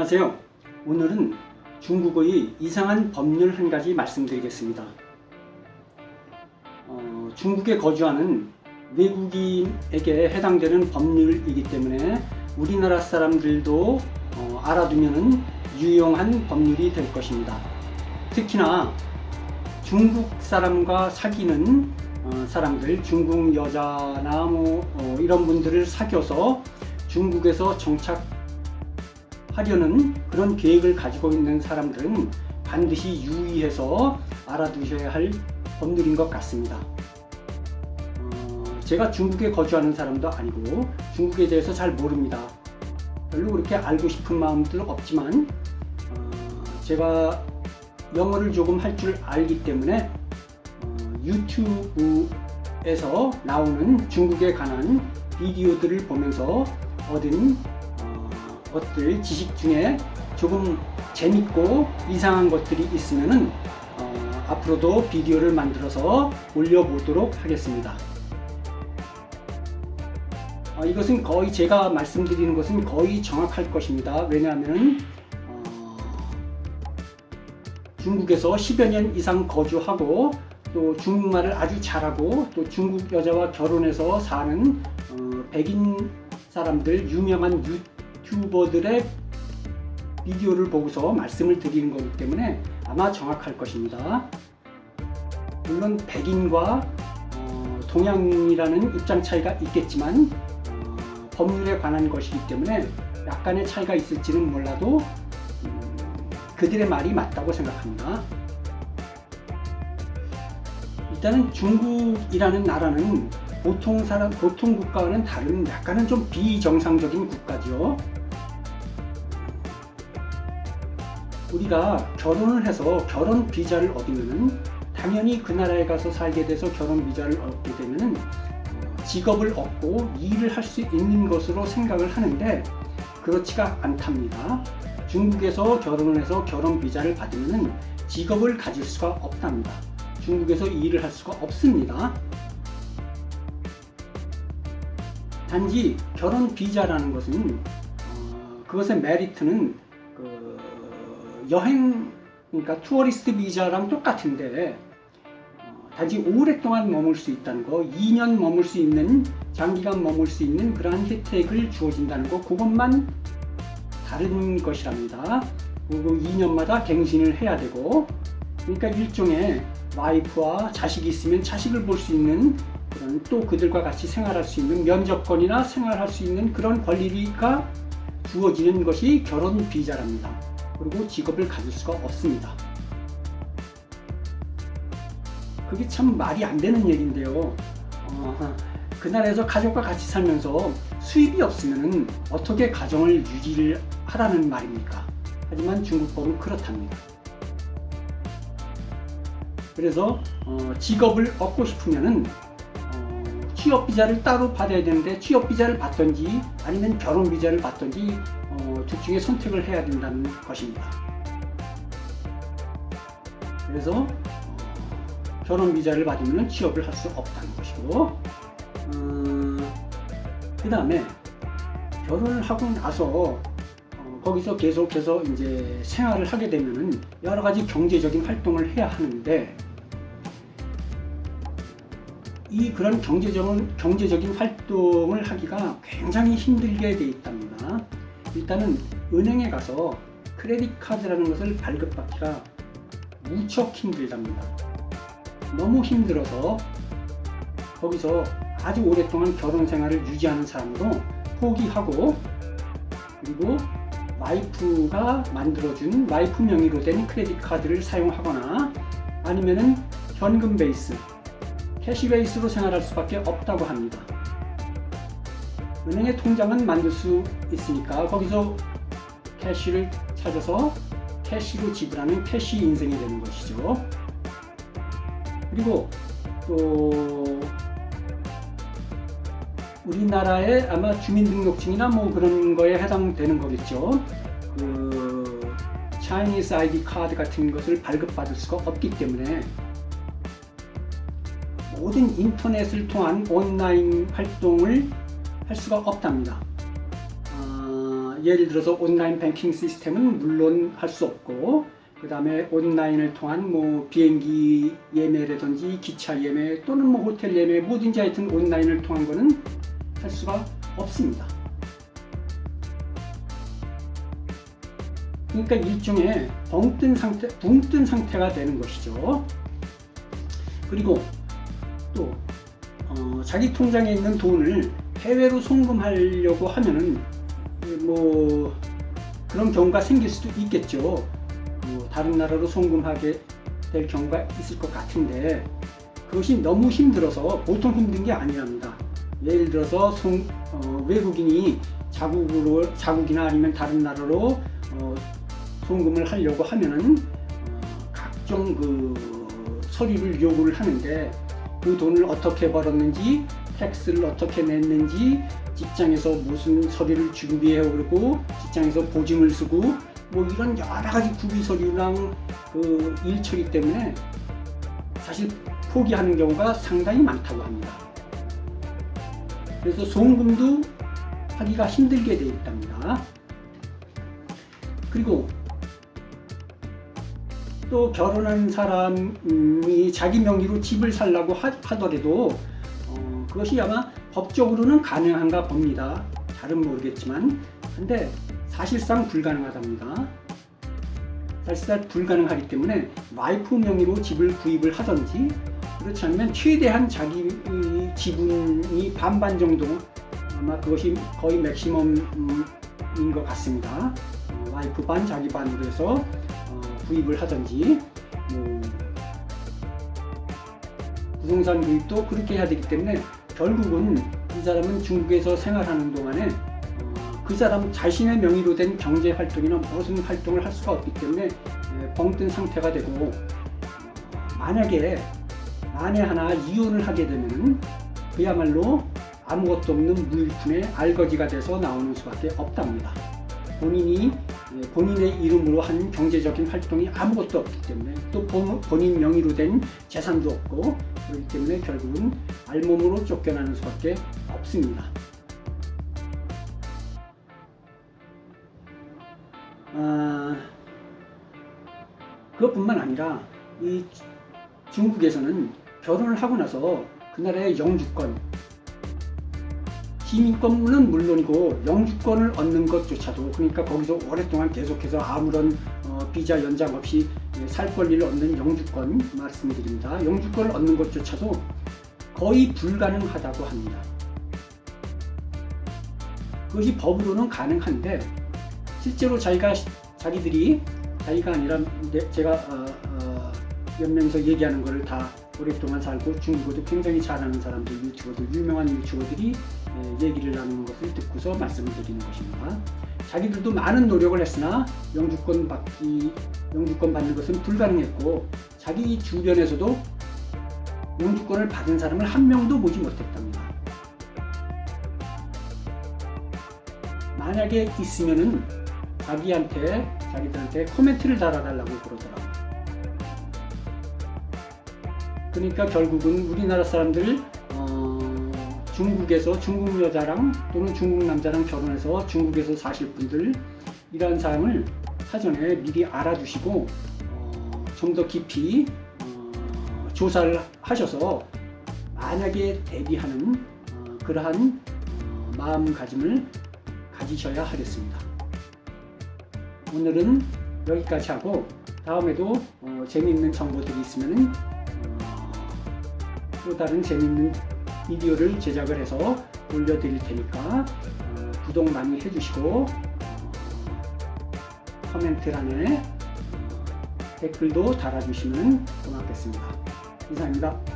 안녕하세요. 오늘은 중국의 이상한 법률 한 가지 말씀드리겠습니다. 중국에 거주하는 외국인에게 해당되는 법률이기 때문에 우리나라 사람들도 알아두면 유용한 법률이 될 것입니다. 특히나 중국 사람과 사귀는 사람들, 중국 여자나 이런 분들을 사귀어서 중국에서 정착하려는 그런 계획을 가지고 있는 사람들은 반드시 유의해서 알아두셔야 할 법률인 것 같습니다. 제가 중국에 거주하는 사람도 아니고 중국에 대해서 잘 모릅니다. 별로 그렇게 알고 싶은 마음도 없지만 제가 영어를 조금 할 줄 알기 때문에 유튜브에서 나오는 중국에 관한 비디오들을 보면서 얻은 것들, 지식 중에 조금 재밌고 이상한 것들이 있으면은 앞으로도 비디오를 만들어서 올려보도록 하겠습니다. 이것은 거의 제가 말씀드리는 것은 거의 정확할 것입니다. 왜냐하면 중국에서 10여 년 이상 거주하고 또 중국말을 아주 잘하고 또 중국 여자와 결혼해서 사는 백인 사람들, 유명한 유튜버들의 비디오를 보고서 말씀을 드리는 거기 때문에 아마 정확할 것입니다. 물론 백인과 동양인이라는 입장 차이가 있겠지만 법률에 관한 것이기 때문에 약간의 차이가 있을지는 몰라도 그들의 말이 맞다고 생각합니다. 일단은 중국이라는 나라는 보통 국가와는 다른 약간은 좀 비정상적인 국가죠. 우리가 결혼을 해서 결혼 비자를 얻으면은 당연히 그 나라에 가서 살게 돼서 결혼 비자를 얻게 되면은 직업을 얻고 일을 할 수 있는 것으로 생각을 하는데 그렇지가 않답니다. 중국에서 결혼을 해서 결혼 비자를 받으면은 직업을 가질 수가 없답니다. 중국에서 일을 할 수가 없습니다. 단지 결혼 비자라는 것은 그것의 메리트는 여행, 그러니까 투어리스트 비자랑 똑같은데 단지 오랫동안 머물 수 있다는 거, 2년 머물 수 있는, 장기간 머물 수 있는 그러한 혜택을 주어진다는 거, 그것만 다른 것이랍니다. 그리고 2년마다 갱신을 해야 되고, 그러니까 일종의 와이프와 자식이 있으면 자식을 볼 수 있는 그런, 또 그들과 같이 생활할 수 있는 면접권이나 생활할 수 있는 그런 권리가 주어지는 것이 결혼 비자랍니다. 그리고 직업을 가질 수가 없습니다. 그게 참 말이 안 되는 얘기인데요. 그 나라에서 가족과 같이 살면서 수입이 없으면 어떻게 가정을 유지를 하라는 말입니까? 하지만 중국법은 그렇답니다. 그래서 직업을 얻고 싶으면은 취업 비자를 따로 받아야 되는데 취업 비자를 받든지 아니면 결혼 비자를 받든지 둘 중에 선택을 해야 된다는 것입니다. 그래서 결혼 비자를 받으면 취업을 할 수 없다는 것이고, 그 다음에 결혼을 하고 나서 거기서 계속해서 이제 생활을 하게 되면은 여러 가지 경제적인 활동을 해야 하는데 그런 경제적인 활동을 하기가 굉장히 힘들게 돼 있답니다. 일단은 은행에 가서 크레딧 카드라는 것을 발급받기가 무척 힘들답니다. 너무 힘들어서 거기서 아주 오랫동안 결혼 생활을 유지하는 사람도 포기하고, 그리고 와이프가 만들어준 와이프 명의로 된 크레딧 카드를 사용하거나 아니면은 현금 베이스, 캐시 베이스로 생활할 수밖에 없다고 합니다. 은행의 통장은 만들 수 있으니까 거기서 캐시를 찾아서 캐시로 지불하는 캐시 인생이 되는 것이죠. 그리고 또 우리나라의 아마 주민등록증이나 그런 거에 해당되는 거겠죠. 차이니스 아이디 카드 같은 것을 발급받을 수가 없기 때문에 모든 인터넷을 통한 온라인 활동을 할 수가 없답니다. 예를 들어서 온라인 뱅킹 시스템은 물론 할 수 없고, 그 다음에 온라인을 통한 뭐 비행기 예매라든지 기차 예매 또는 뭐 호텔 예매 뭐든지 하여튼 온라인을 통한 거는 할 수가 없습니다. 그러니까 일종의 붕 뜬 상태가 되는 것이죠. 그리고 또 자기 통장에 있는 돈을 해외로 송금하려고 하면은 뭐 그런 경우가 생길 수도 있겠죠. 뭐 다른 나라로 송금하게 될 경우가 있을 것 같은데, 그것이 너무 힘들어서 보통 힘든 게 아니랍니다. 예를 들어서 외국인이 자국이나 아니면 다른 나라로 송금을 하려고 하면은 각종 그 서류를 요구를 하는데, 그 돈을 어떻게 벌었는지, 텍스를 어떻게 냈는지, 직장에서 무슨 서류를 준비해 오고, 직장에서 보증을 쓰고, 뭐 이런 여러 가지 구비 서류랑 그 일 처리 때문에 사실 포기하는 경우가 상당히 많다고 합니다. 그래서 송금도 하기가 힘들게 되어 있답니다. 그리고 또 결혼한 사람이 자기 명의로 집을 살라고 하더라도 그것이 아마 법적으로는 가능한가 봅니다. 잘은 모르겠지만, 근데 사실상 불가능하답니다. 사실상 불가능하기 때문에 와이프 명의로 집을 구입을 하든지, 그렇지 않으면 최대한 자기 지분이 반반 정도, 아마 그것이 거의 맥시멈인 것 같습니다. 와이프 반 자기 반으로 해서 구입을 하든지, 뭐 부동산 구입도 그렇게 해야 되기 때문에 결국은 이 사람은 중국에서 생활하는 동안에 그 사람 자신의 명의로 된 경제 활동이나 무슨 활동을 할 수가 없기 때문에 벙뜬 상태가 되고, 만약에 만에 하나 이혼을 하게 되면 그야말로 아무것도 없는 무일푼의 알거지가 돼서 나오는 수밖에 없답니다. 본인의 이름으로 한 경제적인 활동이 아무것도 없기 때문에, 또 본인 명의로 된 재산도 없고, 그렇기 때문에 결국은 알몸으로 쫓겨나는 수밖에 없습니다. 그것뿐만 아니라 이 중국에서는 결혼을 하고 나서 그 나라의 영주권, 시민권은 물론이고 영주권을 얻는 것조차도, 그러니까 거기서 오랫동안 계속해서 아무런 비자 연장 없이 살 권리를 얻는 영주권 말씀드립니다. 영주권을 얻는 것조차도 거의 불가능하다고 합니다. 그것이 법으로는 가능한데, 실제로 자기가 아니라 제가 연명에서 얘기하는 것을 다 오랫동안 살고 중국어도 굉장히 잘하는 사람들, 유명한 유튜버들이 얘기를 나누는 것을 듣고서 말씀을 드리는 것입니다. 자기들도 많은 노력을 했으나 영주권 받는 것은 불가능했고, 자기 주변에서도 영주권을 받은 사람을 한 명도 보지 못했답니다. 만약에 있으면은 자기들한테 코멘트를 달아달라고 그러더라고요. 그러니까 결국은 우리나라 사람들 중국 여자랑 또는 중국 남자랑 결혼해서 중국에서 사실 분들, 이러한 사항을 사전에 미리 알아두시고 좀 더 깊이 조사를 하셔서 만약에 대비하는 그러한 마음가짐을 가지셔야 하겠습니다. 오늘은 여기까지 하고, 다음에도 재미있는 정보들이 있으면 또 다른 재미있는 비디오를 제작을 해서 올려드릴 테니까 구독 많이 해주시고 코멘트란에 댓글도 달아주시면 고맙겠습니다. 이상입니다.